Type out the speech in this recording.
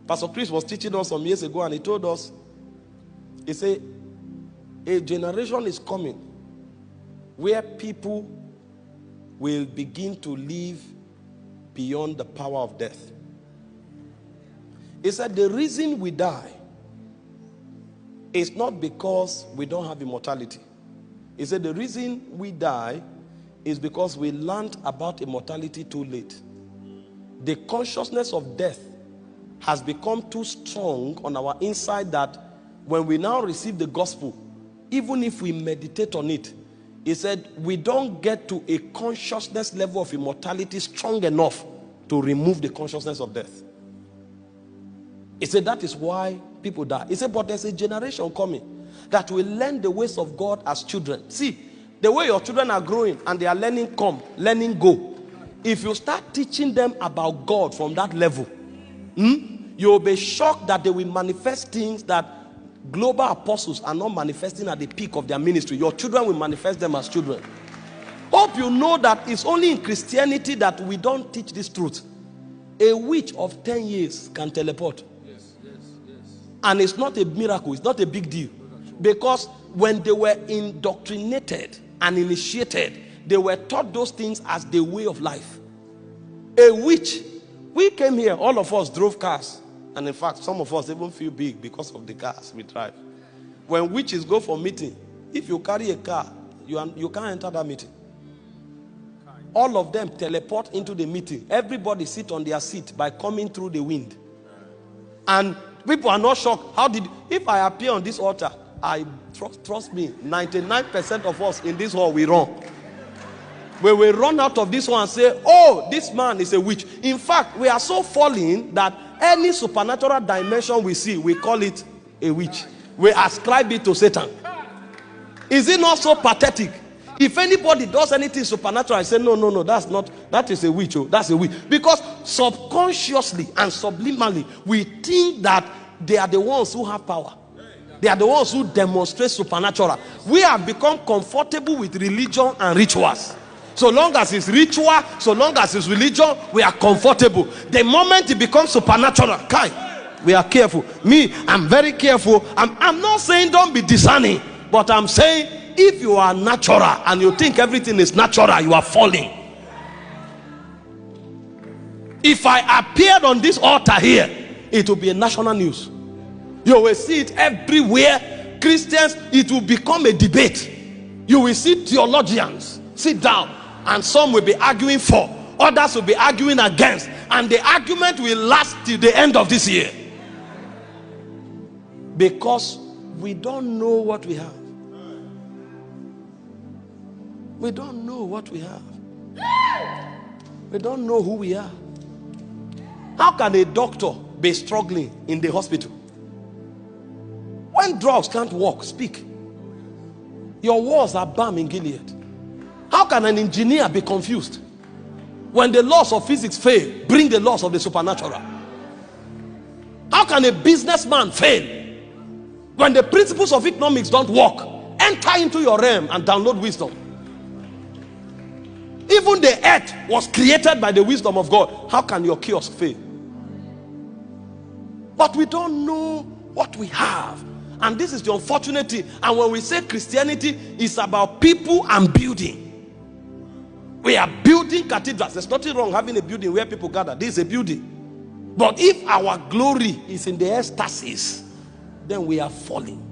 Pastor Chris was teaching us some years ago, and he told us, he said, a generation is coming where people will begin to live beyond the power of death. He said the reason we die is not because we don't have immortality. He said the reason we die is because we learned about immortality too late. The consciousness of death has become too strong on our inside that when we now receive the gospel, even if we meditate on it, he said we don't get to a consciousness level of immortality strong enough to remove the consciousness of death. He said that is why people die. He said, but there's a generation coming that will learn the ways of God as children. See, the way your children are growing and they are learning come, learning go. If you start teaching them about God from that level, you'll be shocked that they will manifest things that global apostles are not manifesting at the peak of their ministry. Your children will manifest them as children. Hope you know that it's only in Christianity that we don't teach this truth. A witch of 10 years can teleport. And it's not a miracle, it's not a big deal. Because when they were indoctrinated and initiated, they were taught those things as the way of life. A witch, we came here, all of us drove cars. And in fact, some of us even feel big because of the cars we drive. When witches go for meeting, if you carry a car, you can't enter that meeting. All of them teleport into the meeting. Everybody sit on their seat by coming through the wind. And people are not shocked. If I appear on this altar, trust me, 99% of us in this hall, we run. We will run out of this one and say, oh, this man is a witch. In fact, we are so fallen that any supernatural dimension we see, we call it a witch. We ascribe it to Satan. Is it not so pathetic? If anybody does anything supernatural, I say, no, that is a witch. Oh, that's a witch. Because subconsciously and subliminally, we think that they are the ones who have power. They are the ones who demonstrate supernatural. We have become comfortable with religion and rituals. So long as it's ritual, so long as it's religion, we are comfortable. The moment it becomes supernatural, we are careful. Me, I'm very careful. I'm not saying don't be discerning, but I'm saying if you are natural and you think everything is natural, you are falling. If I appeared on this altar here, it will be a national news. You will see it everywhere. Christians, it will become a debate. You will see theologians sit down, and some will be arguing for, others will be arguing against, and the argument will last till the end of this year. Because we don't know what we have. We don't know what we have. We don't know who we are. How can a doctor be struggling in the hospital? When drugs can't work, speak. Your walls are balm in Gilead. How can an engineer be confused? When the laws of physics fail, bring the laws of the supernatural. How can a businessman fail? When the principles of economics don't work, enter into your realm and download wisdom. Even the earth was created by the wisdom of God. How can your kiosk fail? But we don't know what we have. And this is the unfortunate thing. And when we say Christianity is about people and building, we are building cathedrals. There's nothing wrong having a building where people gather. This is a building. But if our glory is in the ecstasies, then we are falling.